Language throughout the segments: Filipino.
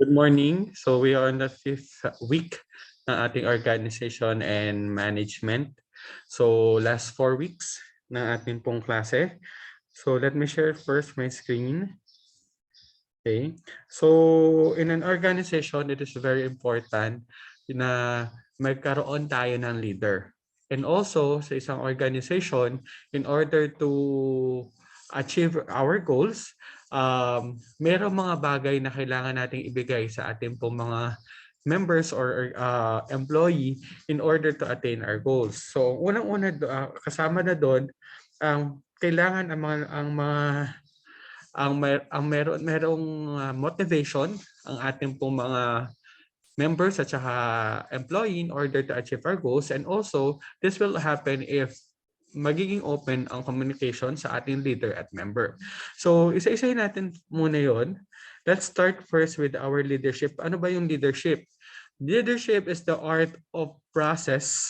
Good morning. So we are on the fifth week ng ating organization and management. So last 4 weeks ng ating pong klase. So let me share first my screen. Okay. So in an organization, it is very important na magkaroon tayo ng leader. And also sa isang organization, in order to achieve our goals, merong mga bagay na kailangan nating ibigay sa ating pong mga members or employee in order to attain our goals. So unang-una kasama na doon ang kailangan ang merong motivation ang ating pong mga members at saka employee in order to achieve our goals, and also this will happen if magiging open ang communication sa ating leader at member. So isa-isahin natin muna yon. Let's start first with our leadership. Ano ba yung leadership? Leadership is the art or process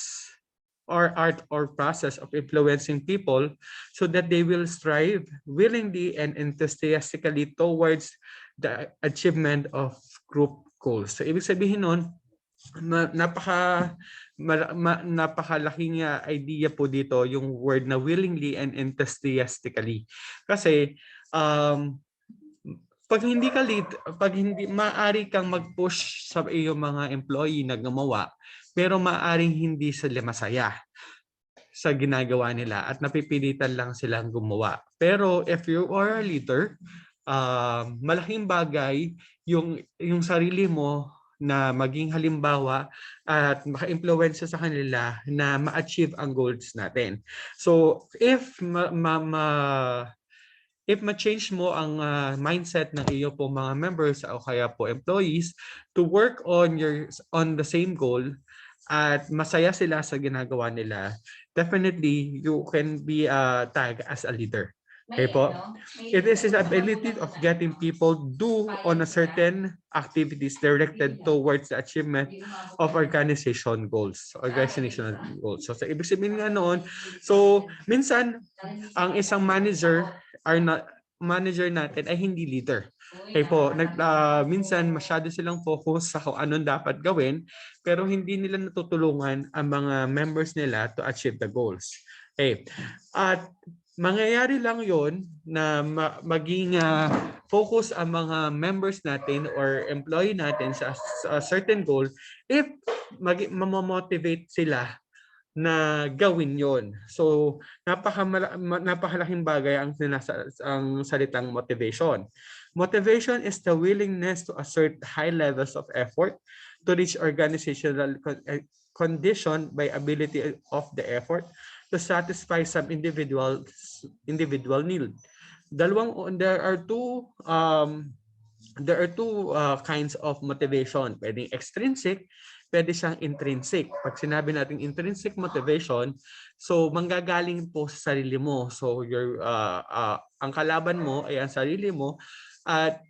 of influencing people so that they will strive willingly and enthusiastically towards the achievement of group goals. So ibig sabihin nun, napakalaking idea po dito yung word na willingly and enthusiastically. Kasi pag hindi maaari kang mag-push sa iyong mga employee na gumawa, pero maaring hindi sila masaya sa ginagawa nila at napipilitan lang silang gumawa. Pero if you are a leader, malaking bagay yung sarili mo na maging halimbawa at maka-impluwensya sa kanila na ma-achieve ang goals natin. So if ma-change mo ang mindset ng iyo po mga members o kaya po employees to work on the same goal at masaya sila sa ginagawa nila, definitely you can be tagged as a leader. Okay po? It is the ability of getting people do on a certain activities directed towards the achievement of organizational goals. So ibig sabihin nga noon, so minsan ang isang manager natin ay hindi leader. Okay po, minsan masyado silang focus sa kung anong dapat gawin, pero hindi nila natutulungan ang mga members nila to achieve the goals. Okay. At mangyayari lang yon na maging focus ang mga members natin or employee natin sa certain goal if mamomotivate sila na gawin yon. So napakalaking bagay ang salitang motivation. Motivation is the willingness to assert high levels of effort to reach organizational condition by ability of the effort to satisfy some individual need. There are two kinds of motivation. Pwedeng extrinsic, pwede siyang intrinsic. Pag sinabi natin intrinsic motivation, so manggagaling po sa sarili mo. So ang kalaban mo ay ang sarili mo at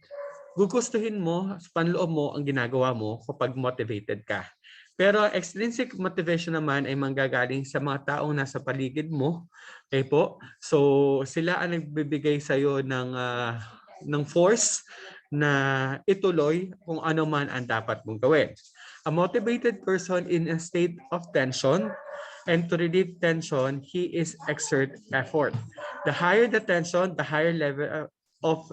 gugustuhin mo, panloob mo ang ginagawa mo kapag motivated ka. Pero extrinsic motivation naman ay manggagaling sa mga taong nasa paligid mo. Okay po? So sila ang nagbibigay sa iyo ng force na ituloy kung ano man ang dapat mong gawin. A motivated person in a state of tension, and to relieve tension, he is exert effort. The higher the tension, the higher level of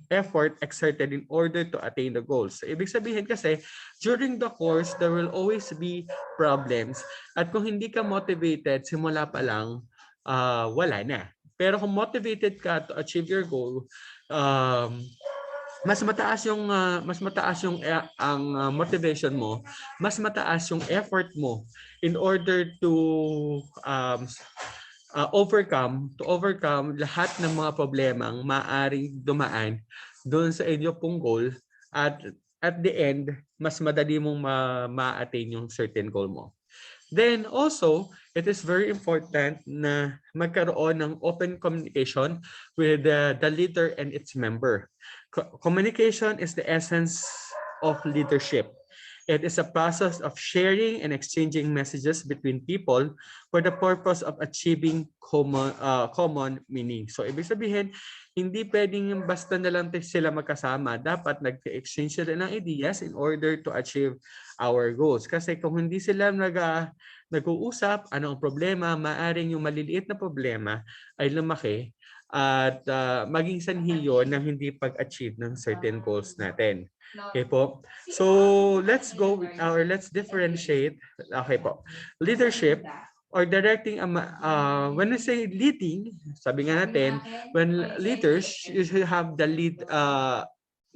effort exerted in order to attain the goals. So, ibig sabihin kasi, during the course, there will always be problems. At kung hindi ka motivated, simula pa lang, wala na. Pero kung motivated ka to achieve your goal, mas mataas yung ang motivation mo, mas mataas yung effort mo in order to overcome lahat ng mga problemang maaring dumaan doon sa inyo pong goal, at at the end mas madali mong ma-attain yung certain goal mo. Then also, it is very important na magkaroon ng open communication with the leader and its member. Communication is the essence of leadership. It is a process of sharing and exchanging messages between people for the purpose of achieving common meaning. So ibig sabihin, hindi pwedeng basta na lang sila magkasama. Dapat nag-exchange sila ng ideas in order to achieve our goals. Kasi kung hindi sila nag-uusap, ano ang problema, maaring yung maliliit na problema ay lumaki at maging sanhi yun ng hindi pag-achieve ng certain goals natin. Okay po. So let's go or let's differentiate. Okay po. Leadership or directing when we say leading, sabi nga natin, when leaders you should have the lead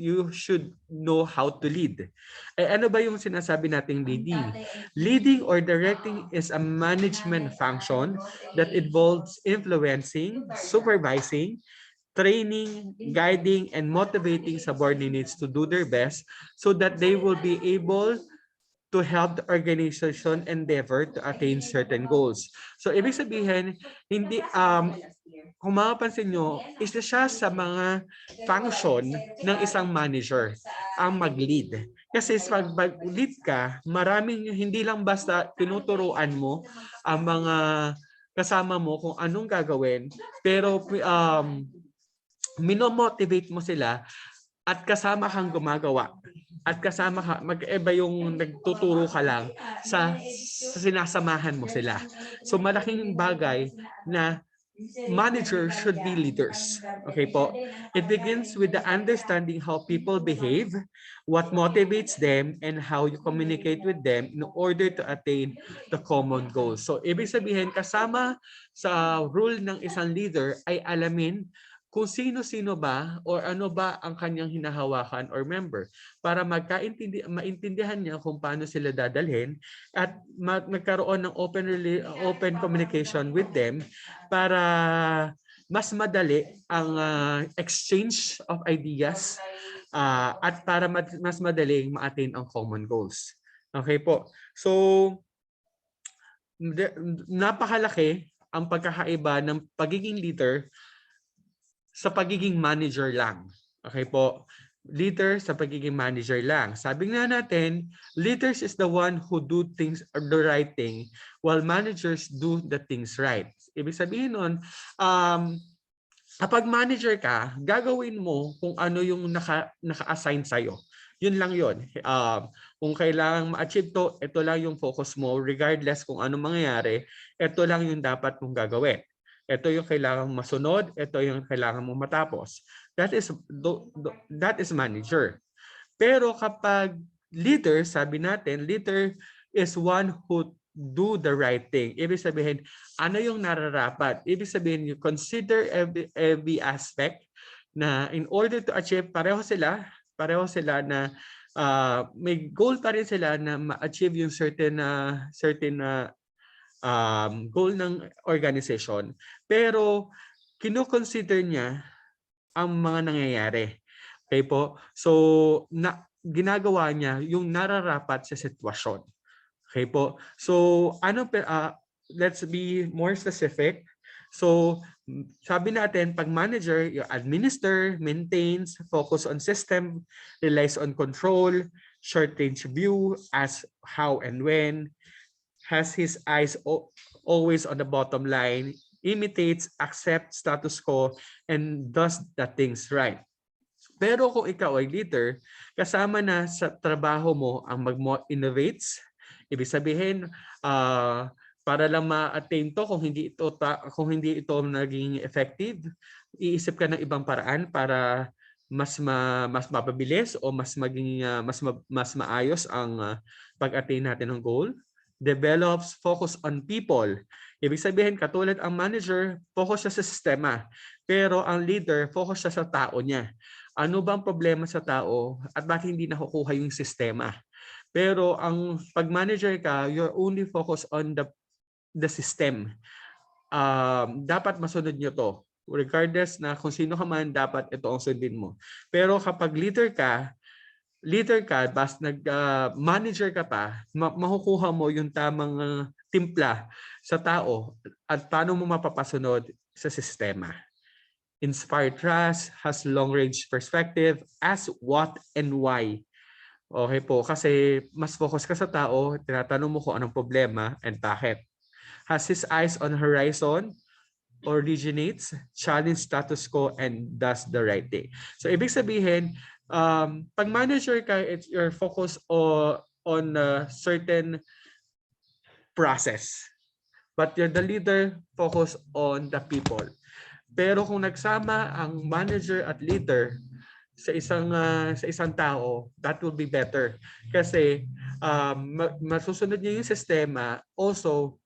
you should know how to lead. Eh, ano ba yung sinasabi nating leading? Leading or directing is a management function that involves influencing, supervising, training, guiding, and motivating subordinates to do their best so that they will be able to help the organization endeavor to attain certain goals. So, ibig sabihin, hindi, kung mapapansin nyo, isa siya sa mga function ng isang manager, ang mag-lead. Kasi pag mag-lead ka, maraming, hindi lang basta tinuturuan mo ang mga kasama mo kung anong gagawin, pero minomotivate mo sila at kasama kang gumagawa. At kasama ka, mag-iba yung nagtuturo ka lang sa sinasamahan mo sila. So malaking bagay na managers should be leaders. Okay po? It begins with the understanding how people behave, what motivates them, and how you communicate with them in order to attain the common goals. So ibig sabihin, kasama sa role ng isang leader ay alamin kung sino-sino ba or ano ba ang kanyang hinahawakan or member para maintindihan niya kung paano sila dadalhin at magkaroon ng open communication with them para mas madali ang exchange of ideas at para mas madaling ma-attain ang common goals. Okay po. So, napakalaki ang pagkakaiba ng pagiging leader sa pagiging manager lang. Okay po? Leader sa pagiging manager lang. Sabi nga natin, leaders is the one who do things or the right thing while managers do the things right. Ibig sabihin nun, kapag manager ka, gagawin mo kung ano yung naka-assign sa'yo. Yun lang yun. Kung kailangan ma-achieve to, ito lang yung focus mo regardless kung ano mangyayari, ito lang yung dapat mong gagawin. Ito yung kailangan masunod, ito yung kailangan mo matapos. That is manager. Pero kapag leader, sabi natin, leader is one who do the right thing. Ibig sabihin, ano yung nararapat? Ibig sabihin, you consider every aspect na in order to achieve, pareho sila na may goal pa rin sila na ma-achieve yung certain goal ng organization, pero kino-consider niya ang mga nangyayari. Okay po? So, ginagawa niya yung nararapat sa sitwasyon. Okay po? So, let's be more specific. So, sabi natin, pag manager, you administer, maintains, focus on system, relies on control, short-range view, as how and when, has his eyes always on the bottom line, imitates, accepts status quo, and does the things right. Pero kung ikaw ay leader, kasama na sa trabaho mo ang mag-innovates, ibig sabihin, para lang ma-attain to, kung hindi ito naging effective, iisip ka ng ibang paraan para mas mapabilis o mas maayos ang pag-attain natin ng goal. Develops focus on people. Ibig sabihin, katulad ang manager, focus siya sa sistema. Pero ang leader, focus siya sa tao niya. Ano bang problema sa tao at bakit hindi nakukuha yung sistema? Pero ang pag-manager ka, you're only focused on the system. Dapat masunod nyo to. Regardless na kung sino ka man, dapat ito ang sundin mo. Pero kapag leader ka, basta nag-manager ka pa, makukuha mo yung tamang timpla sa tao at paano mo mapapasunod sa sistema. Inspire trust, has long-range perspective, ask what and why. Okay po, kasi mas focus ka sa tao, tinatanong mo kung anong problema and bakit. Has his eyes on horizon, originates, challenge status quo, and does the right thing. So ibig sabihin, pag manager ka, it's your focus on a certain process. But you're the leader, focus on the people. Pero kung nagsama ang manager at leader sa isang tao, that will be better. Kasi masusunod niya yung sistema, also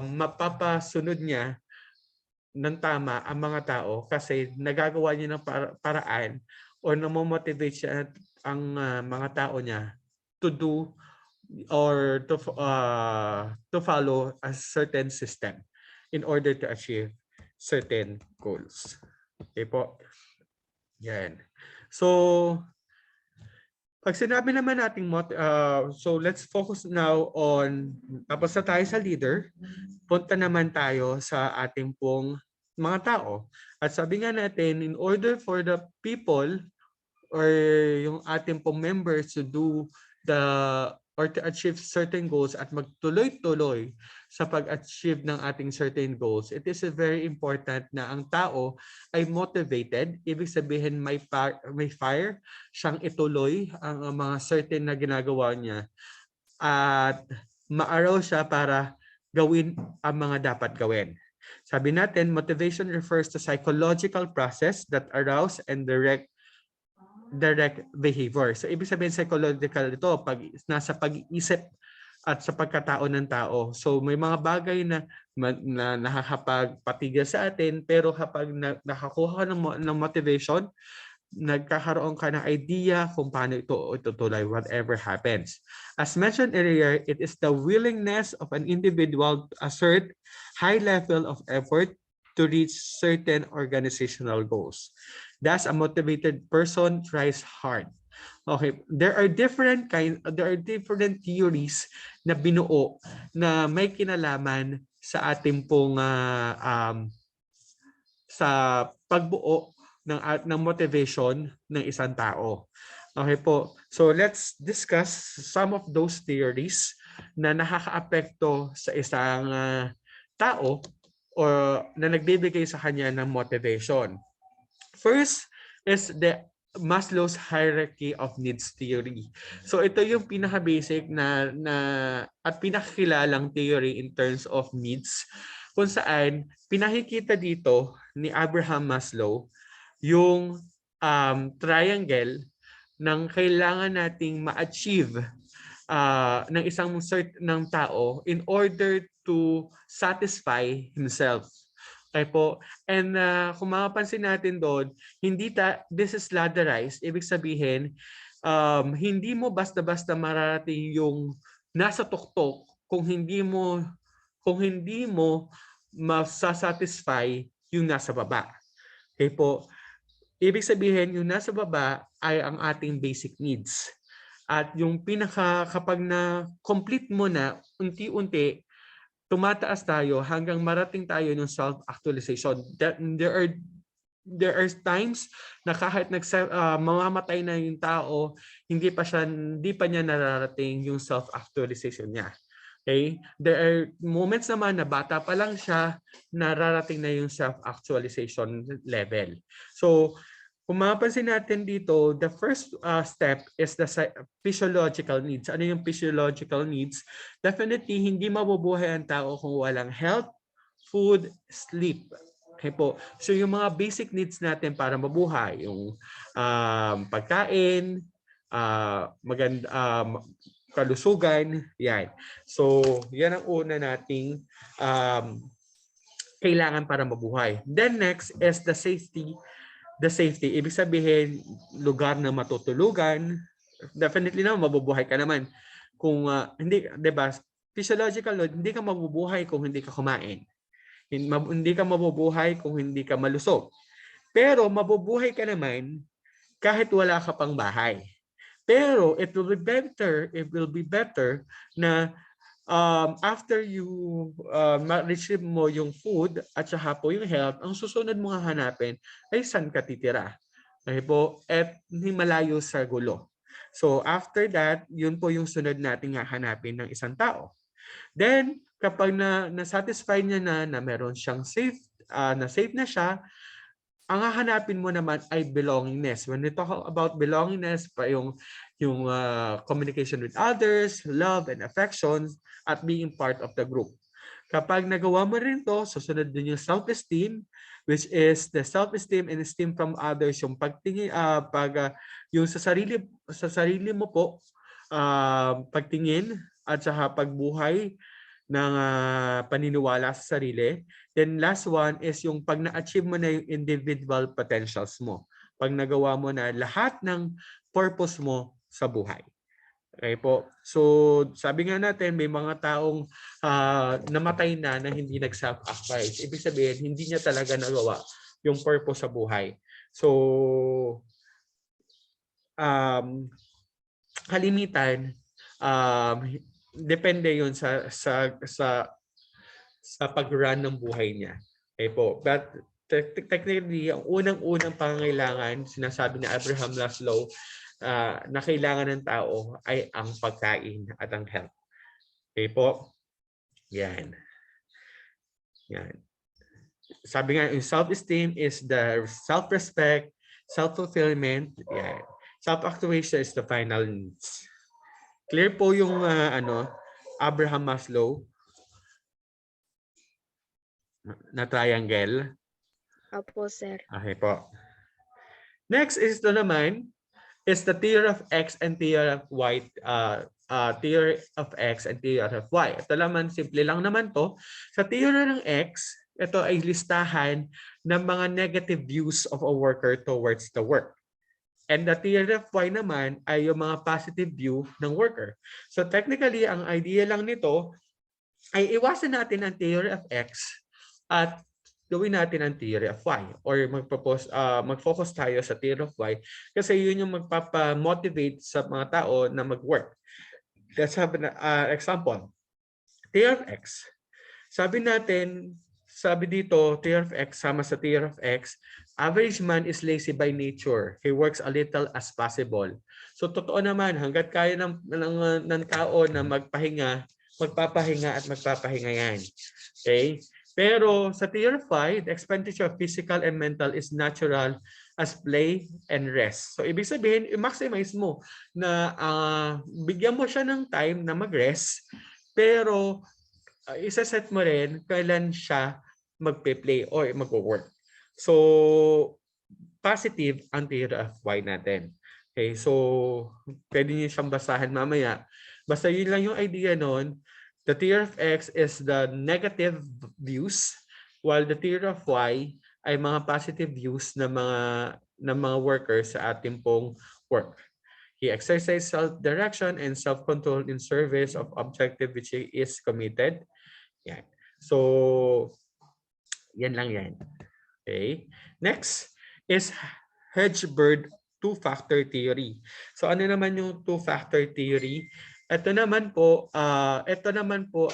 mapapasunod niya ng tama ang mga tao kasi nagagawa niya ng paraan o namomotivate siya ang mga tao niya to do or to follow a certain system in order to achieve certain goals. Okay po? Yan. So, pag sinabi naman nating so let's focus now on, tapos na tayo sa leader, punta naman tayo sa ating pong mga tao. At sabi nga natin, in order for the people or yung ating pong members to do the or to achieve certain goals at magtuloy-tuloy sa pag-achieve ng ating certain goals, it is very important na ang tao ay motivated. Ibig sabihin may fire siyang ituloy ang mga certain na ginagawa niya at maaraw siya para gawin ang mga dapat gawin. Sabi natin, motivation refers to psychological process that arouse and direct behavior. So ibig sabihin psychological ito pag nasa pag-iisip at sa pagkatao ng tao. So may mga bagay na nakakapagpatigil sa atin, pero kapag nakakuha ka ng motivation, nagkakaroon ka ng idea kung paano ito itutuloy whatever happens. As mentioned earlier, it is the willingness of an individual to assert high level of effort to reach certain organizational goals. Thus, a motivated person tries hard. Okay, there are different theories na binuo na may kinalaman sa ating pong sa pagbuo ng motivation ng isang tao. Okay po. So let's discuss some of those theories na nakakaapekto sa isang tao o na nagbibigay sa kanya ng motivation. First is the Maslow's hierarchy of needs theory. So ito yung pinaka-basic na at pinakakilalang theory in terms of needs, kung saan pinakikita dito ni Abraham Maslow yung triangle ng kailangan nating ma-achieve ng isang ng tao in order to satisfy himself. Okay po. And kung mapapansin natin doon, this is ladderized. Ibig sabihin, hindi mo basta-basta mararating yung nasa tuktok kung hindi mo masasatisfy yung nasa baba. Okay po. Ibig sabihin, yung nasa baba ay ang ating basic needs. At yung kapag na-complete mo na, unti-unti, tumataas tayo hanggang marating tayo ng self-actualization. There are times na kahit mamamatay na yung tao, hindi pa niya nararating yung self-actualization niya. Okay? There are moments naman na bata pa lang siya, nararating na yung self-actualization level. So, kung mapapansin natin dito, the first step is the physiological needs. Ano yung physiological needs? Definitely, hindi mabubuhay ang tao kung walang health, food, sleep. Okay po. So yung mga basic needs natin para mabuhay, yung pagkain, kalusugan, yan. So yan ang una nating kailangan para mabuhay. Then next is the safety. The safety, ibig sabihin, lugar na matutulugan. Definitely naman, mabubuhay ka naman. Kung hindi, diba, physiological load, hindi ka mabubuhay kung hindi ka kumain. Hindi ka mabubuhay kung hindi ka malusog. Pero mabubuhay ka naman kahit wala ka pang bahay. Pero it will be better na after you ma-receive mo yung food at saka po yung health, ang susunod mong hahanapin ay saan ka titira. Okay po? At hindi malayo sa gulo. So after that, yun po yung sunod nating hahanapin ng isang tao. Then, kapag na-satisfy niya na meron siyang safe, na safe na siya, ang hahanapin mo naman ay belongingness. When we talk about belongingness, pa yung communication with others, love and affection, at being part of the group. Kapag nagawa mo rin to, susunod din yung self-esteem, which is the self-esteem and esteem from others, yung pagtingin, yung sa sarili mo po, pagtingin at saka pagbuhay ng paniniwala sa sarili. Then last one is yung pag na-achieve mo na yung individual potentials mo. Pag nagawa mo na lahat ng purpose mo sa buhay. Okay po. So sabi nga natin may mga taong namatay na hindi nag-self-actualize. Ibig sabihin hindi niya talaga nagawa yung purpose sa buhay. So kalimitan depende yun sa pag-run ng buhay niya. Okay po. But technically, ang unang-unang pangangailangan, sinasabi ni Abraham Maslow, na kailangan ng tao ay ang pagkain at ang health. Okay po? Yan. Yan. Sabi nga, yung self-esteem is the self-respect, self-fulfillment, yan. Self-actuation is the final needs. Clear po yung Abraham Maslow na triangle? Opo, sir. Okay po. Next is ito naman is the theory of X and theory of Y. Theory of X and theory of Y. Ito naman, simple lang naman to. Sa theory ng X, ito ay listahan ng mga negative views of a worker towards the work. And the theory of Y naman ay yung mga positive view ng worker. So technically, ang idea lang nito ay iwasan natin ang theory of X at gawin natin ang theory of Y or mag-focus tayo sa theory of Y kasi yun yung magpapa-motivate sa mga tao na mag-work. Let's have an example. Theory of X. Sabi dito, theory of X sama sa theory of X, average man is lazy by nature. He works a little as possible. So totoo naman, hanggat kaya ng tao na magpapahinga at magpapahinga yan. Okay? Pero sa theory of Y, the expenditure of physical and mental is natural as play and rest. So ibig sabihin, i-maximize mo na bigyan mo siya ng time na mag-rest, pero isa-set mo rin kailan siya magpe-play or magwo-work. So positive ang theory of Y natin. Okay, so pwede niyo siyang basahin mamaya. Basta yun lang yung idea nun. The theory of X is the negative views, while the theory of Y ay mga positive views ng mga workers sa ating pong work. He exercises self-direction and self-control in service of objective which he is committed. Yan. So, yan lang yan. Okay. Next is Hedgeberg two-factor theory. So, ano naman yung two-factor theory? Ito naman po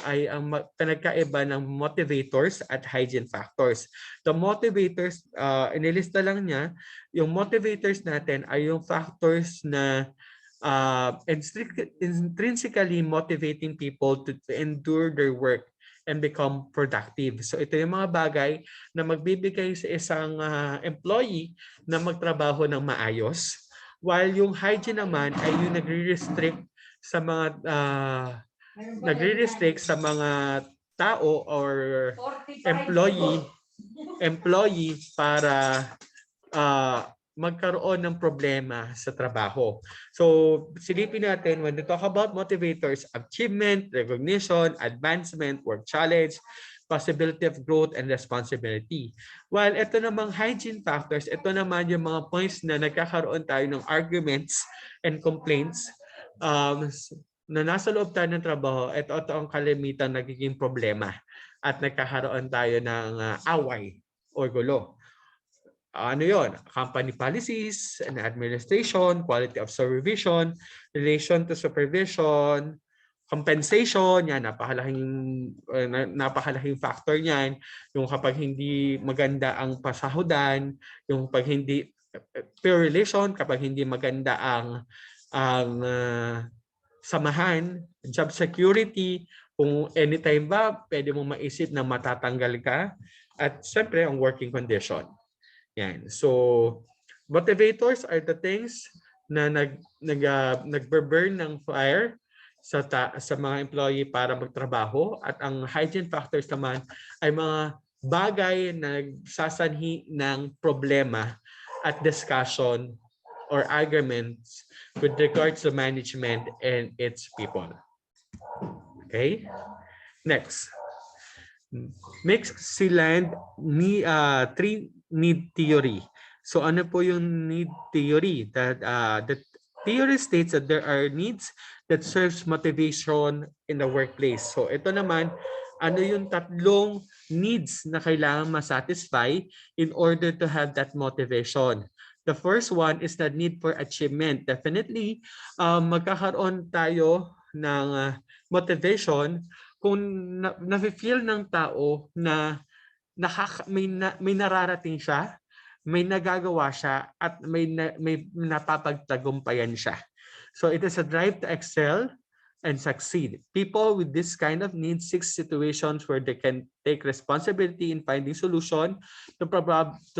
ay ang pinagkaiba ng motivators at hygiene factors. The motivators, inilista lang niya, yung motivators natin ay yung factors na intrinsically motivating people to endure their work and become productive. So ito yung mga bagay na magbibigay sa isang employee na magtrabaho ng maayos, while yung hygiene naman ay yung nagre-restrict sa mga tao or employee para magkaroon ng problema sa trabaho. So, silipin natin, when we talk about motivators, achievement, recognition, advancement, work challenge, possibility of growth, and responsibility. While ito namang hygiene factors, ito naman yung mga points na nagkakaroon tayo ng arguments and complaints na nasa loob tayo ng trabaho. Ito ang kalimitan nagiging problema at nagkakaroon tayo ng away o gulo. Ano yon? Company policies and administration, quality of supervision, relation to supervision, compensation, yan, napakalaking factor niyan. Yung kapag hindi maganda ang pasahudan, yung pag hindi peer relation, kapag hindi maganda ang ang samahan, job security, kung anytime ba pwede mong maisip na matatanggal ka, at syempre ang working condition. Yan. So motivators are the things na nagbe-burn ng fire sa mga employee para magtrabaho, at ang hygiene factors naman ay mga bagay na nagsasanhi ng problema at discussion or arguments with regards to management and its people. Okay? Next. Mixed Sealand three need theory. So ano po yung need theory? The theory states that there are needs that serves motivation in the workplace. So ito naman, ano yung tatlong needs na kailangan ma-satisfy in order to have that motivation. The first one is the need for achievement. Definitely, magkakaroon tayo ng motivation kung na-feel ng tao na may nararating siya, may nagagawa siya, at may napapagtagumpayan siya. So it is a drive to excel and succeed. People with this kind of need seek situations where they can take responsibility in finding solution to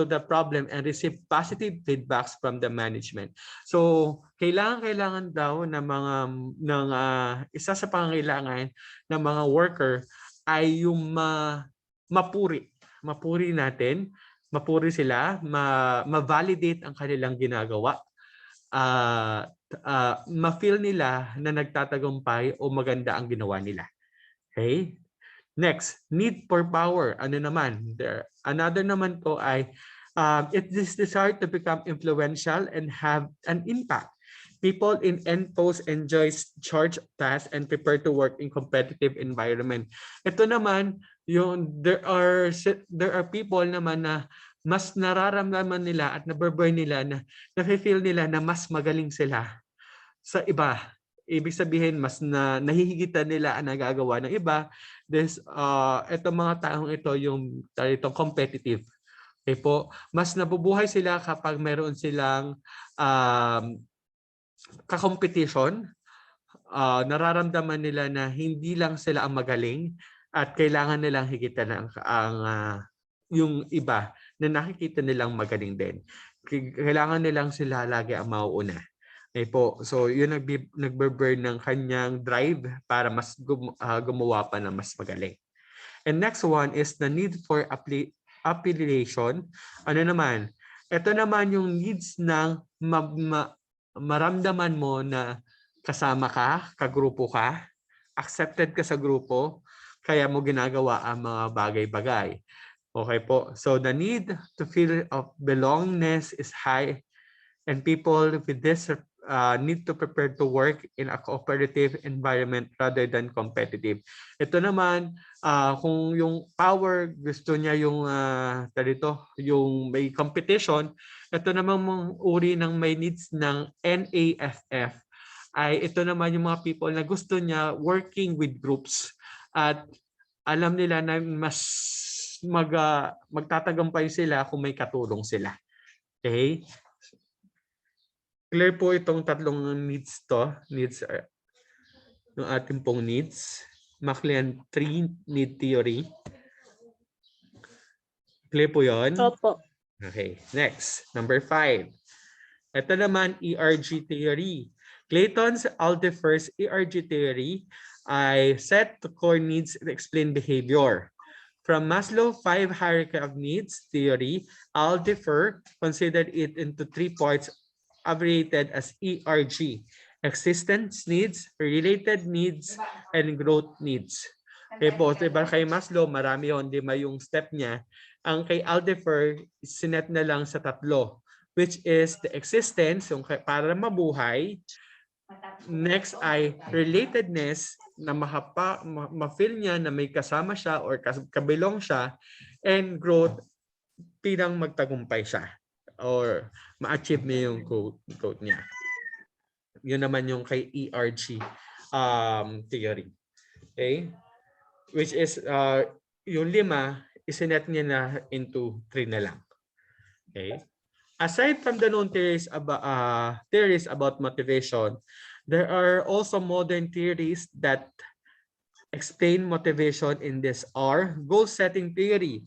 the problem and receive positive feedbacks from the management. So kailangan daw isa sa pangangailangan ng mga worker ay yung mapuri natin, mapuri sila, ma-validate ang kanilang ginagawa. Ma-feel nila na nagtatagumpay o maganda ang ginawa nila. Okay? Next, need for power. Ano naman? Another naman po ay it is desire to become influential and have an impact. People in end post enjoy charge tasks and prepare to work in competitive environment. Ito naman, there are people naman na mas nararamdaman nila at naburburn nila na nafe-feel nila na mas magaling sila sa iba. Ibig sabihin, mas nahihigitan nila ang nagagawa ng iba. Itong mga taong ito, itong competitive. Okay po, mas nabubuhay sila kapag meron silang kakompetition. Nararamdaman nila na hindi lang sila ang magaling at kailangan nilang higitan yung iba na nakikita nilang magaling din. Kailangan nilang sila lagi ang mauuna. Okay po. So yun nagbe-burn ng kanyang drive para mas gumawa pa na mas magaling. And next one is the need for affiliation. Ano naman? Ito naman yung needs ng maramdaman mo na kasama ka, kagrupo ka, accepted ka sa grupo, kaya mo ginagawa ang mga bagay-bagay. Okay po. So the need to feel of belongingness is high, and people with this need to prepare to work in a cooperative environment rather than competitive. Ito naman, kung yung power gusto niya yung may competition, ito naman mong uri ng may needs ng NAFF ay ito naman yung mga people na gusto niya working with groups at alam nila na mas magtatagumpay sila kung may katulong sila. Okay? Clear po itong tatlong needs to. Needs yung ating pong needs. McLean 3 need theory. Clear po yun? Opo. Okay. Next. Number 5. Ito naman, ERG theory. Clayton's Alderfer's ERG theory ay set to core needs to explain behavior. From Maslow 5 hierarchy of needs theory, Alderfer considered it into 3 parts abbreviated as ERG: existence needs, related needs, and growth needs. Okay po, diba kay Maslow, marami yun, di ba yung step niya. Ang kay Alderfer, sinet na lang sa 3, which is the existence, yung para mabuhay. Next ay relatedness, na ma-feel niya na may kasama siya or kabilong siya, and growth, pinang magtagumpay siya or ma-achieve niya yung growth niya. Yun naman yung kay ERG theory. Okay? Which is yung 5, isinet niya na into 3 na lang. Okay? Aside from the known theories about motivation, there are also modern theories that explain motivation in this are goal setting theory.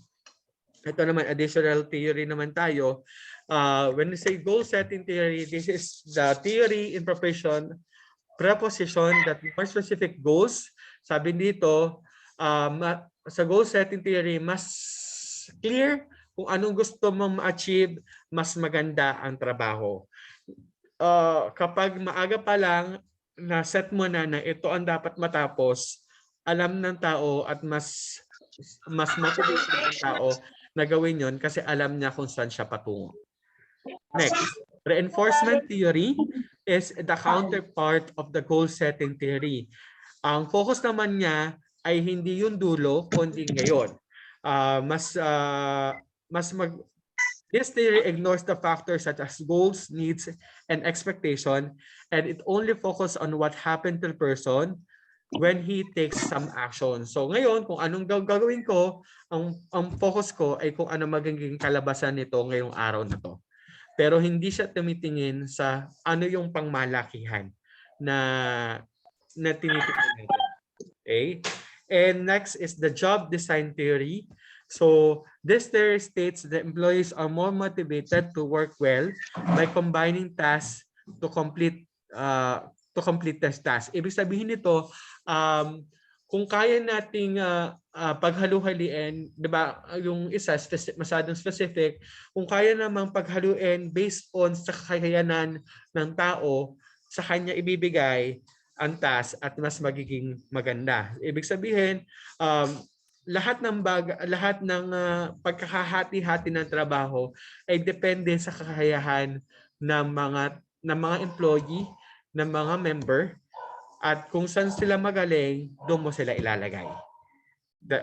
Ito naman, additional theory naman tayo. When we say goal setting theory, this is the theory in preposition that more specific goals. Sabi dito, sa goal setting theory, mas clear kung anong gusto mong ma-achieve, mas maganda ang trabaho. Kapag maaga pa lang, na-set mo na ito ang dapat matapos, alam ng tao at mas motivated ang tao na gawin yon kasi alam niya kung saan siya patungo. Next, reinforcement theory is the counterpart of the goal setting theory. Ang focus naman niya ay hindi yung dulo, kundi ngayon. This theory ignores the factors such as goals, needs, and expectation, and it only focuses on what happened to the person when he takes some action. So ngayon, kung anong gagawin ko, ang focus ko ay kung ano magiging kalabasan nito ngayong araw na to. Pero hindi siya tumitingin sa ano yung pangmalakihan na tinitingnan natin. Okay? And next is the job design theory. So this theory states that employees are more motivated to work well by combining tasks to complete this task. Ibig sabihin nito, kung kaya nating paghalu-haliin, 'di ba? Yung isa masyadong specific, kung kaya namang paghaluin based on sa kakayanan ng tao, sa kanya ibibigay ang task at mas magiging maganda. Ibig sabihin, lahat ng pagkakahati-hati ng trabaho ay depende sa kakayahan ng mga employee, ng mga member, at kung saan sila magaling, doon mo sila ilalagay.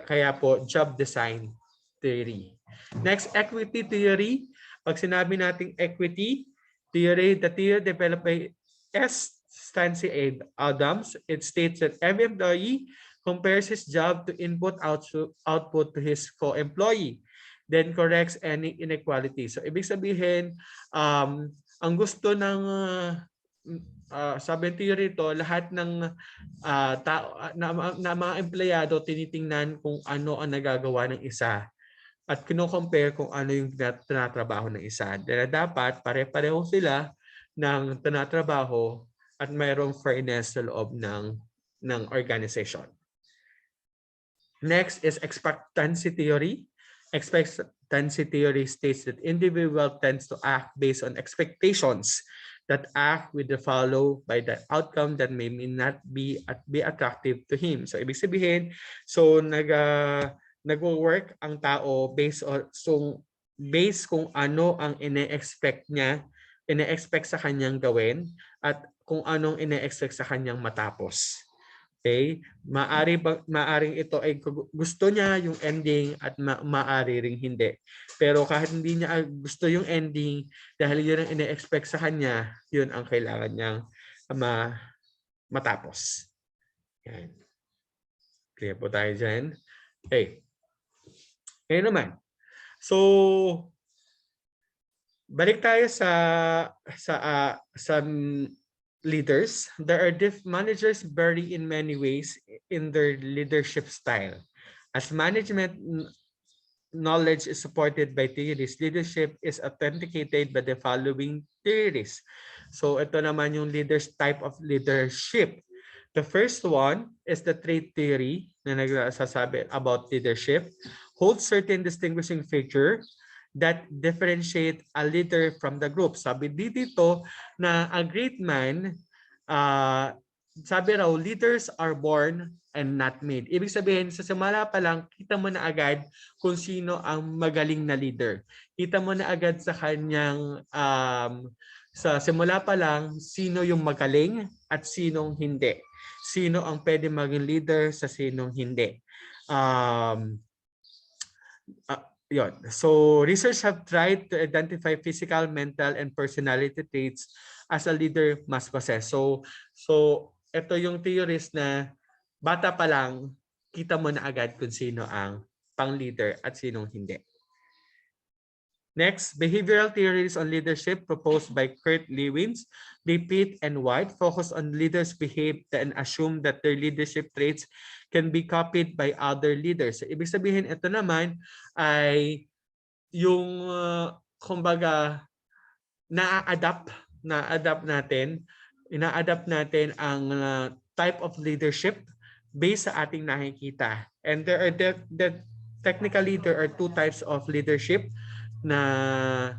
Kaya po, job design theory. Next, equity theory. Pag sinabi nating equity theory, the theory developed by S. Stancy Adams, it states that every employee compares his job to output to his co-employee, then corrects any inequality. So, ibig sabihin, ang gusto ng sabi theory to, lahat ng mga empleyado tinitingnan kung ano ang nagagawa ng isa at kino-compare kung ano yung tinatrabaho ng isa. Dahil dapat pare-pareho sila ng tinatrabaho at mayroong fairness sa loob ng organization. Next is expectancy theory. Expectancy theory states that individual tends to act based on expectations that act with the follow by the outcome that may not be attractive to him. So ibig sabihin, so nagwo-work ang tao based kung ano ang ine-expect sa kanyang gawin at kung anong ine-expect sa kanyang matapos. Okay? Maaring ito ay gusto niya yung ending at maari ring hindi. Pero kahit hindi niya gusto yung ending, dahil yun ang ine-expect sa kanya, yun ang kailangan niyang matapos. Yan. Clear po tayo dyan? Okay. Ngayon naman. So, balik tayo sa leaders. There are managers vary in many ways in their leadership style. As management knowledge is supported by theories, leadership is authenticated by the following theories. So ito naman yung type of leadership. The first one is the trait theory na nagsasabi about leadership. Holds certain distinguishing feature that differentiate a leader from the group. Sabi dito na a great man, sabi raw, leaders are born and not made. Ibig sabihin, sa simula pa lang, kita mo na agad kung sino ang magaling na leader. Kita mo na agad sa kanyang, sa simula pa lang, sino yung magaling at sinong hindi. Sino ang pwede maging leader sa sinong hindi. Yun. So research have tried to identify physical, mental, and personality traits as a leader must possess. So ito yung theories na bata pa lang, kita mo na agad kung sino ang pang-leader at sinong hindi. Next, behavioral theories on leadership proposed by Kurt Lewins, Pitt, and White focus on leaders' behavior and assume that their leadership traits can be copied by other leaders. So, ibig sabihin, ito naman ay yung, kumbaga, na-adapt natin, ina-adapt natin ang type of leadership based sa ating nakikita. And technically, there are two types of leadership na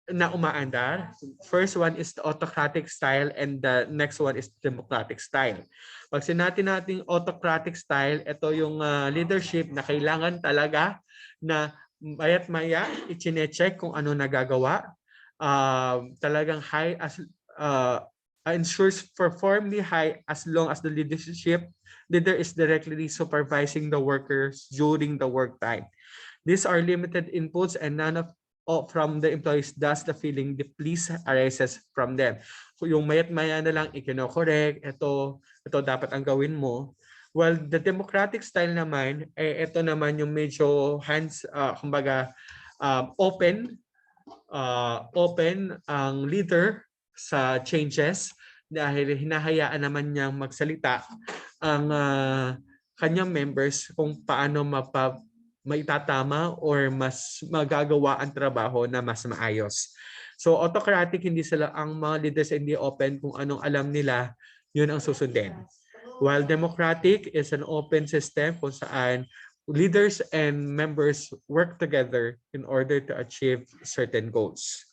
umaandar. First one is the autocratic style and the next one is democratic style. Pag sinabi natin autocratic style, ito yung leadership na kailangan talaga na maya't maya i-check kung ano nagagawa. Talagang high as ensures performly high as long as the leader is directly supervising the workers during the work time. These are limited inputs and none of from the employees, thus the feeling the please arises from them. Yung mayat maya na lang ikino-correct, ito dapat ang gawin mo. Well, the democratic style naman, ito naman yung medyo kumbaga open ang leader sa changes dahil hinahayaan naman niyang magsalita ang kanyang members kung paano maitatama or mas magagawa ang trabaho na mas maayos. So autocratic, hindi sila ang mga leaders, hindi open kung anong alam nila, yun ang susundin. While democratic is an open system kung saan leaders and members work together in order to achieve certain goals.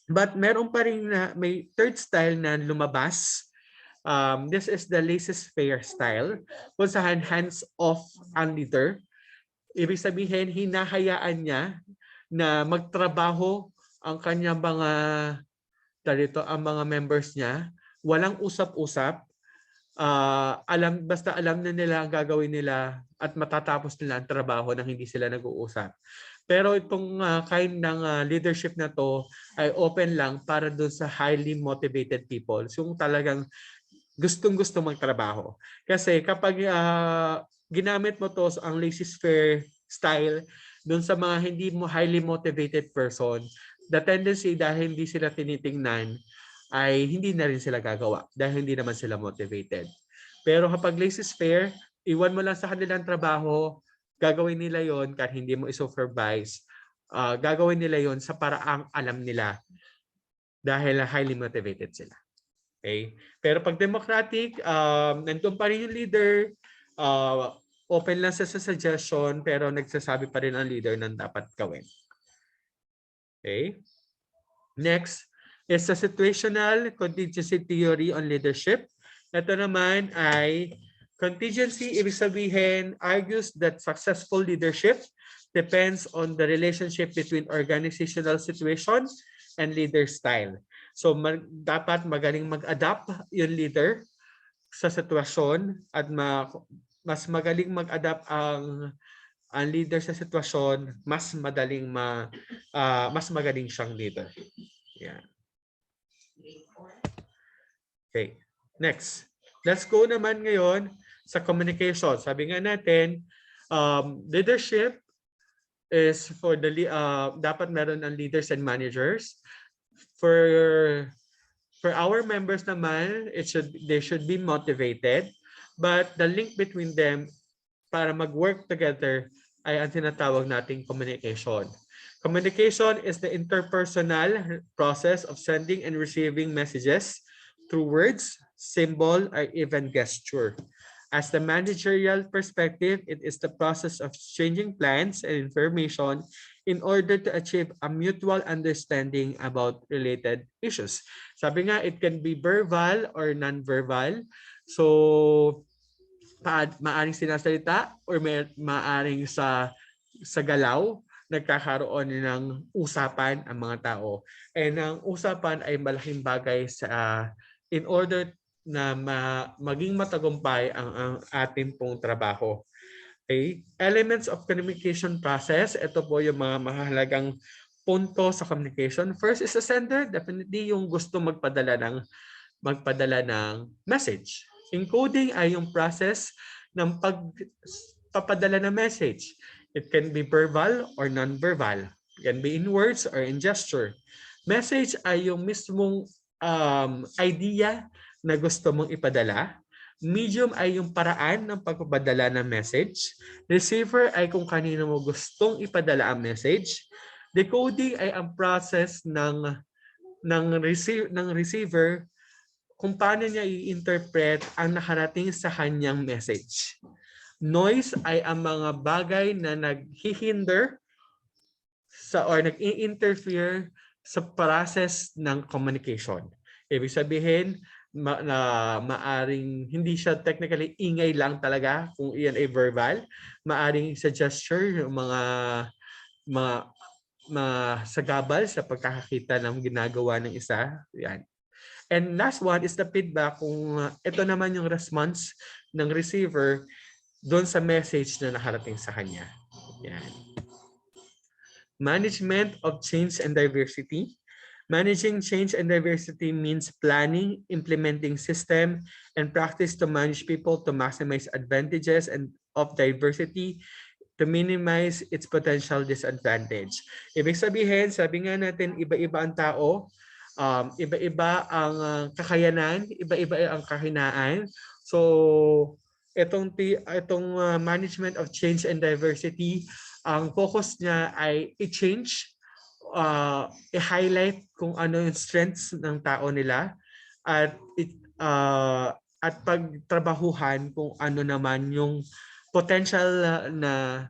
But meron pa rin may third style na lumabas. This is the laissez-faire style kung saan hands-off ang leader. Ibig sabihin, hinahayaan niya na magtrabaho ang kanyang ang mga members niya. Walang usap-usap. Basta alam na nila ang gagawin nila at matatapos nila ang trabaho nang hindi sila nag-uusap. Pero itong kind ng leadership na to ay open lang para doon sa highly motivated people. So, yung talagang gustong-gusto magtrabaho. Kasi kapag ginamit mo to ang laissez-faire style doon sa mga hindi mo highly motivated person, the tendency dahil hindi sila tinitingnan ay hindi na rin sila gagawa dahil hindi naman sila motivated. Pero kapag laissez-faire, iwan mo lang sa kanilang trabaho, gagawin nila yon kahit hindi mo i-supervise. Gagawin nila yon sa paraang alam nila dahil highly motivated sila. Okay? Pero pag democratic, nandun pa rin yung leader, open lang sa suggestion, pero nagsasabi pa rin ang leader ng dapat gawin. Okay? Next is the situational contingency theory on leadership. Ito naman ay contingency, ibig sabihin, argues that successful leadership depends on the relationship between organizational situation and leader style. So dapat magaling mag-adapt yung leader sa sitwasyon at mas magaling mag-adapt ang leader sa sitwasyon, mas magaling siyang leader. Yeah. Okay. Next. Let's go naman ngayon sa communication. Sabi nga natin, leadership is for the dapat meron ng leaders and managers. For our members naman, they should be motivated, but the link between them para mag-work together ay ang tinatawag nating communication. Communication is the interpersonal process of sending and receiving messages through words, symbol, or even gesture. As the managerial perspective, it is the process of exchanging plans and information in order to achieve a mutual understanding about related issues. Sabi nga, it can be verbal or non-verbal. So, maaring sinasalita or maaring sa galaw, nagkakaroon ng usapan ang mga tao. And ang usapan ay malaking bagay in order na maging matagumpay ang ating pong trabaho. Okay? Elements of communication process. Ito po yung mga mahalagang punto sa communication. First is the sender. Definitely yung gusto magpadala ng message. Encoding ay yung process ng pagpapadala ng message. It can be verbal or non-verbal. It can be in words or in gesture. Message ay yung mismong idea na gusto mong ipadala. Medium ay yung paraan ng pagpapadala ng message. Receiver ay kung kanino mo gustong ipadala ang message. Decoding ay ang process ng receiver kung paano niya i-interpret ang nakarating sa kanyang message. Noise ay ang mga bagay na naghihinder or nag-i-interfere sa process ng communication. Ibig sabihin, maaring hindi siya technically ingay lang talaga kung iyan ay verbal. Maaring sa gesture, yung mga sagabal sa pagkakakita ng ginagawa ng isa. Yan. And last one is the feedback kung ito naman yung response ng receiver doon sa message na nakarating sa kanya. Yan. Management of change and diversity. Managing change and diversity means planning, implementing system, and practice to manage people to maximize advantages and of diversity to minimize its potential disadvantage. Ibig sabihin, sabi nga natin, iba-iba ang tao, iba-iba ang kakayanan, iba-iba ang kahinaan. So, itong management of change and diversity, ang focus niya ay i-change, i-highlight kung ano yung strengths ng tao nila at at pagtrabahuhan kung ano naman yung potential na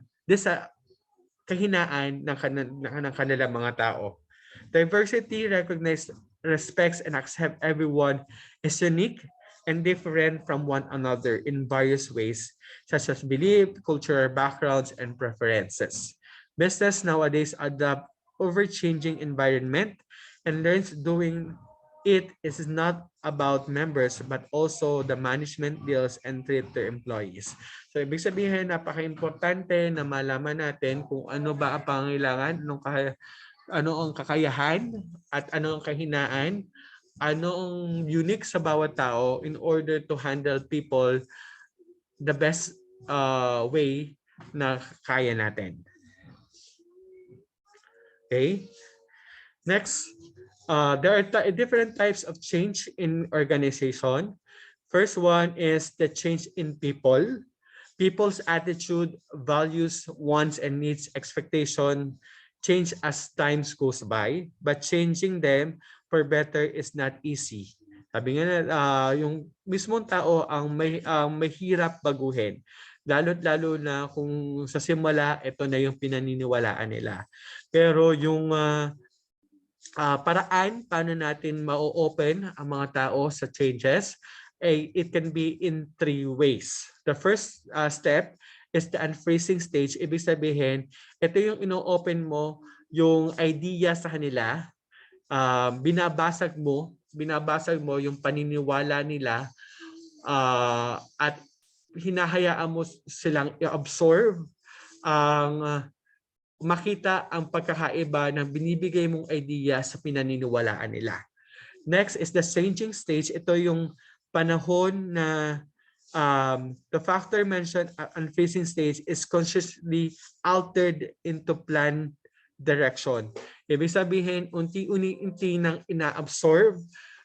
kahinaan ng kanilang mga tao. Diversity recognizes, respects, and accepts everyone is unique and different from one another in various ways, such as belief, cultural backgrounds, and preferences. Business nowadays adapt over-changing environment and learns doing it is not about members but also the management deals and treat their employees. So ibig sabihin, napaka-importante na malaman natin kung ano ba ang pangangailangan, ano ang kakayahan at ano ang kahinaan, ano ang unique sa bawat tao in order to handle people the best way na kaya natin. Okay? Next, there are different types of change in organization. First one is the change in people. People's attitude, values, wants, and needs, expectation change as time goes by, but changing them for better is not easy. Sabi nga yung mismong tao ang mahirap baguhin. Lalo't-lalo na kung sa simula, ito na yung pinaniniwalaan nila. Pero yung paraan paano natin ma-open ang mga tao sa changes, it can be in three ways. The first step is the unfreezing stage. Ibig sabihin, ito yung ino-open mo yung idea sa kanila, binabasag mo yung paniniwala nila, at hinahayaan mo silang i-absorb ang makita ang pagkakaiba ng binibigay mong idea sa pinaniniwalaan nila. Next is the changing stage. Ito yung panahon na the factor mentioned unfreezing stage is consciously altered into planned direction. Ibig sabihin, unti-unti nang ina-absorb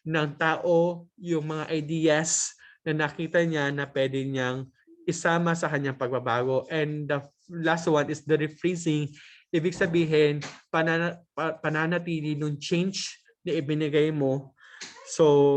ng tao yung mga ideas na nakita niya na pwede niyang isama sa kanyang pagbabago. And the last one is the refreezing. Ibig sabihin, pananatili nung change na ibinigay mo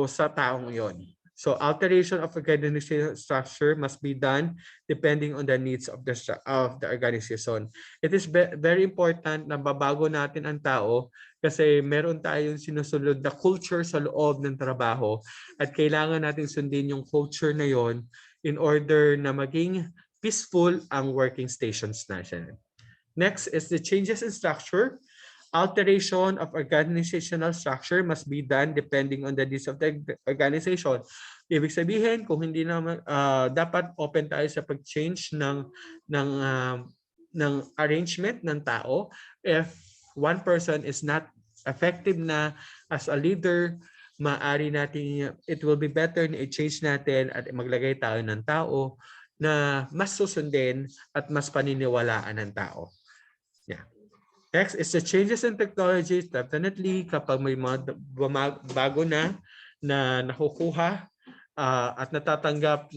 sa taong yon. So alteration of organizational structure must be done depending on the needs of the organization. It is very important na babago natin ang tao kasi meron tayong sinusunod na culture sa loob ng trabaho at kailangan natin sundin yung culture na yon in order na maging peaceful ang working stations natin. Next is the changes in structure. Alteration of organizational structure must be done depending on the needs of the organization. Ibig sabihin, kung hindi naman dapat open tayo sa pag-change ng arrangement ng tao. If one person is not effective na as a leader, maaari natin, it will be better na i-change natin at maglagay tayo ng tao na mas susundin at mas paniniwalaan ng tao. Yeah. Next is the changes in technology. Definitely, kapag may mga bago na nakukuha at natatanggap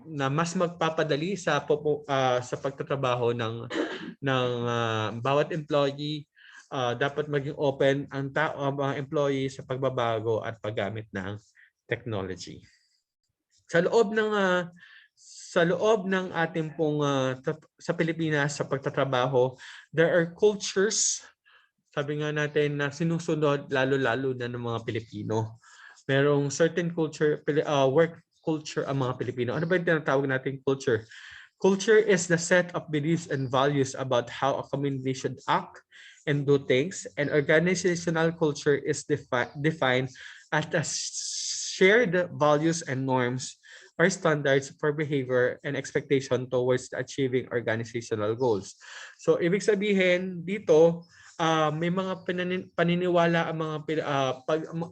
na mas magpapadali sa pagtatrabaho ng bawat employee, dapat maging open ang mga employee sa pagbabago at paggamit ng technology. Sa loob ng ating pong sa Pilipinas sa pagtatrabaho, there are cultures, sabi nga natin, na sinusunod lalo-lalo na ng mga Pilipino. Merong certain culture, work culture ang mga Pilipino. Ano ba yung tinatawag nating culture? Culture is the set of beliefs and values about how a community should act and do things, and organizational culture is defined as the shared values and norms or standards for behavior and expectation towards achieving organizational goals. So, ibig sabihin dito, may mga paniniwala ang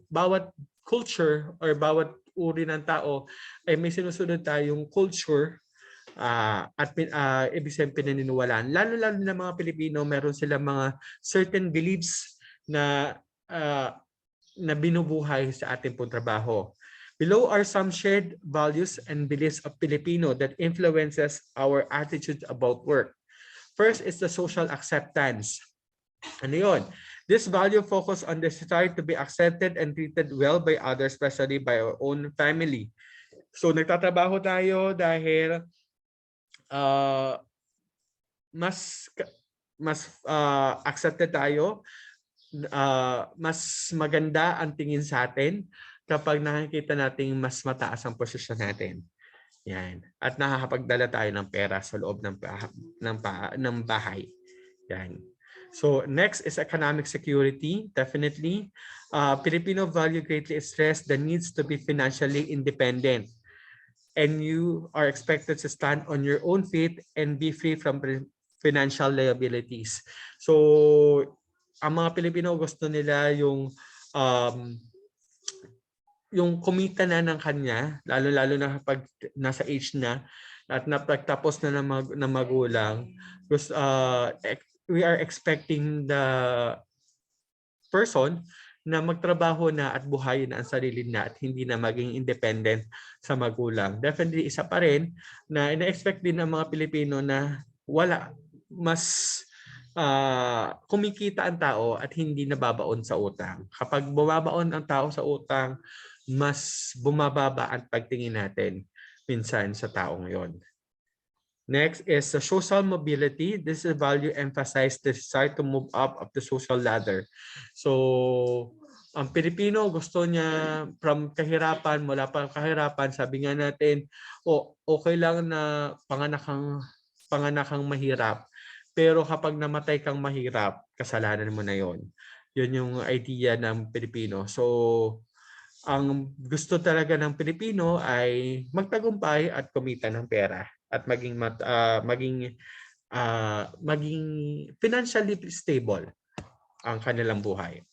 bawat culture or bawat uri ng tao ay may sinusunod tayong culture at ibig sabihin pinaniniwalaan. Lalo-lalo na mga Pilipino, meron silang mga certain beliefs na na binubuhay sa ating pong trabaho. Below are some shared values and beliefs of Filipino that influences our attitude about work. First is the social acceptance. Ano yun? This value focus on the desire to be accepted and treated well by others, especially by our own family. So nagtatrabaho tayo dahil mas accepted tayo, mas maganda ang tingin sa atin kapag nakikita nating mas mataas ang posisyon natin. Yan. At nakakapagdala tayo ng pera sa loob ng bahay. Yan. So next is economic security. Definitely, Filipino value greatly stress the needs to be financially independent. And you are expected to stand on your own feet and be free from financial liabilities. So, ang mga Pilipino gusto nila yung kumita na ng kanya, lalo-lalo na kapag nasa age na at napagtapos na ng magulang, we are expecting the person na magtrabaho na at buhayin ang sarili na at hindi na maging independent sa magulang. Definitely isa pa rin na ina-expect din ng mga Pilipino na mas kumikita ang tao at hindi nababaon sa utang. Kapag bumabaon ang tao sa utang, mas bumababa ang pagtingin natin minsan sa taong yon. Next is the social mobility. This is value emphasized the desire to move up of the social ladder. So, ang Pilipino gusto niya from kahirapan, mula pa kahirapan, sabi nga natin, okay lang na panganak kang mahirap. Pero kapag namatay kang mahirap, kasalanan mo na yon. Yun yung idea ng Pilipino. So, ang gusto talaga ng Pilipino ay magtagumpay at kumita ng pera at maging financially stable ang kanilang buhay.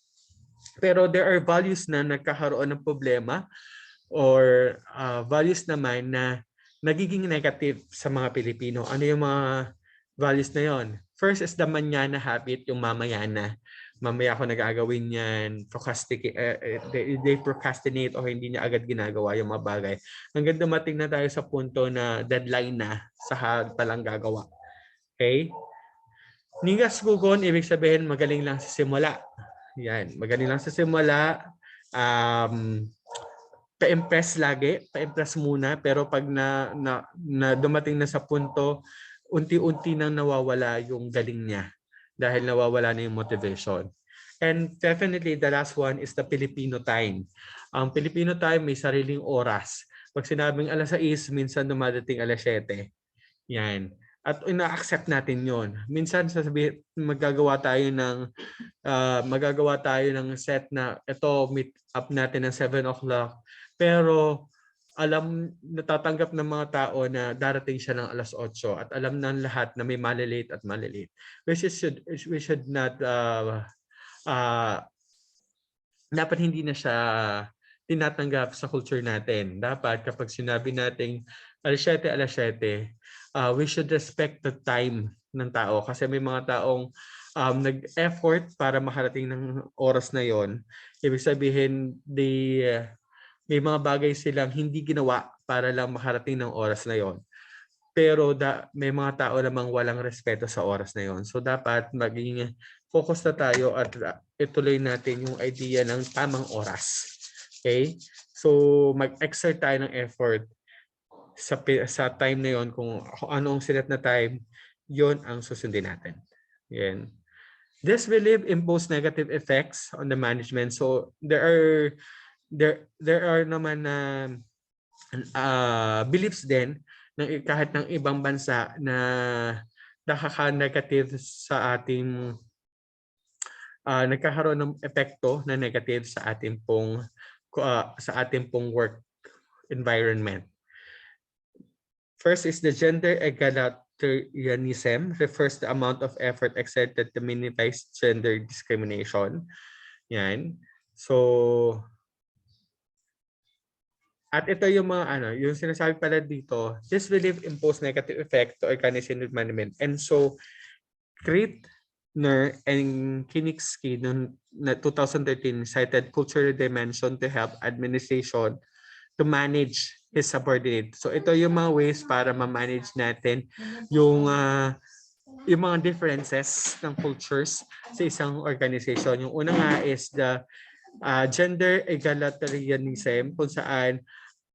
Pero there are values na nagkakaroon ng problema or values naman na nagiging negative sa mga Pilipino. Ano yung mga values na yon? First is the manana habit, yung mamayana. Mamaya ako nag-agawin yan, they procrastinate o hindi niya agad ginagawa yung mga bagay. Hanggang dumating na tayo sa punto na deadline na, sa palang gagawa. Okay? Ningas gugon, ibig sabihin magaling lang sa simula. Yan, magaling lang sa simula. Pa-impress lagi, pa-impress muna, pero pag na dumating na sa punto, unti-unti nang nawawala yung galing niya dahil nawawala na yung motivation. And definitely the last one is the Filipino time. Ang Filipino time may sariling oras. Pag sinabing alas 6, minsan dumadating alas 7. Yan. At ina-accept natin yon. Minsan magagawa tayo ng set na ito meet up natin ng 7 o'clock. Pero natatanggap ng mga tao na darating siya ng alas 8 at alam ng lahat na may malilate at malilate. We should not dapat hindi na siya tinatanggap sa culture natin. Dapat kapag sinabi nating alas 7, we should respect the time ng tao kasi may mga taong nag-effort para makarating ng oras na yon. Ibig sabihin, may mga bagay silang hindi ginawa para lang makarating ng oras na yon. Pero may mga tao namang walang respeto sa oras na yon. So dapat maging focus na tayo at ituloy natin yung idea ng tamang oras. Okay? So mag-exert tayo ng effort sa time na yon, kung ano ang sinet na time, yon ang susundin natin. Yan. This will impose negative effects on the management. So there are naman na beliefs din ng kahit ng ibang bansa na nakaka-negative sa ating nagkakaroon ng epekto na negative sa ating pong work environment. First is the gender egalitarianism, refers to the amount of effort exerted to minimize gender discrimination. Yan. So at ito yung mga yung sinasabi pala dito, this belief impose negative effect to organization management. And so, Kreitner and Kinitsky noong 2013 cited cultural dimension to help administration to manage his subordinate. So ito yung mga ways para ma-manage natin yung mga differences ng cultures sa isang organization. Yung una nga is the gender egalitarianism, kung saan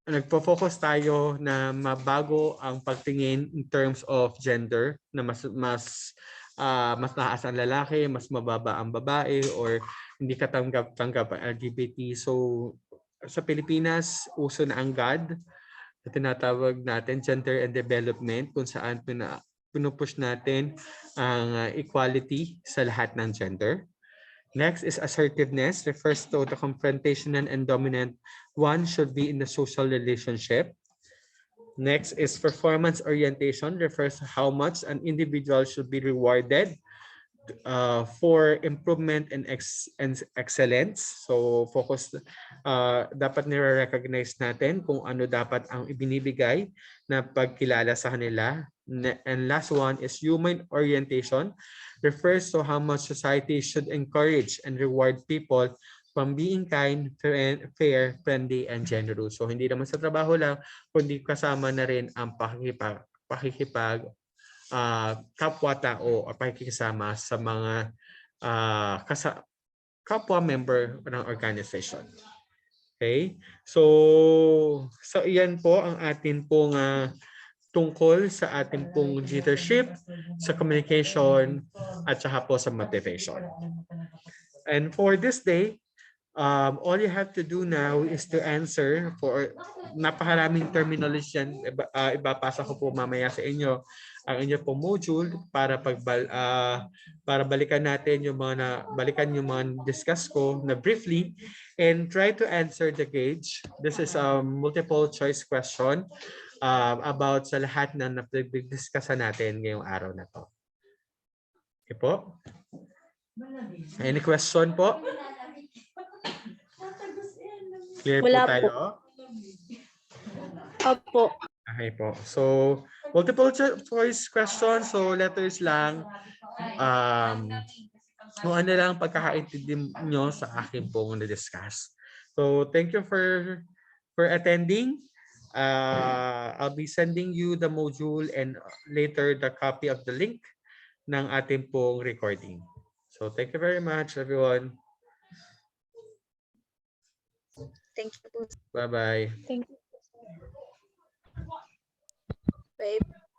nagpo-focus tayo na mabago ang pagtingin in terms of gender, na mas taas ang lalaki, mas mababa ang babae, or hindi katanggap-tanggap ang LGBT. So sa Pilipinas, uso na ang GAD, na tinatawag natin Gender and Development, kung saan pinupush natin ang equality sa lahat ng gender. Next is assertiveness, refers to the confrontational and dominant one should be in the social relationship. Next is performance orientation, refers to how much an individual should be rewarded for improvement and excellence. So focus, dapat nire-recognize natin kung ano dapat ang ibinibigay na pagkilala sa kanila. And last one is human orientation, refers to how much society should encourage and reward people from being kind, fair, friendly, and generous. So hindi naman sa trabaho lang, kundi kasama na rin ang pakikipag kapwa-tao o pakikisama sa mga kapwa member ng organization. Okay? So iyan po ang atin pong tungkol sa ating pong leadership, sa communication, at saka po sa motivation. And for this day, all you have to do now is to answer for napakaraming terminology yan. Ibapasa ko po mamaya sa inyo ang inyo po module para para balikan natin yung mga discuss ko na briefly, and try to answer the gauge. This is a multiple choice question about sa lahat na napag-discussan natin ngayong araw na to. Okay po? Any question po? Clear po tayo? Opo. Okay po. So, multiple choice question. So, letters lang. Kung ano lang pagkakaintindi nyo sa akin pong na-discuss. So, thank you for attending. I'll be sending you the module and later the copy of the link ng ating pong recording. So, thank you very much, everyone. Thank you po. Bye-bye. Thank you. Bye.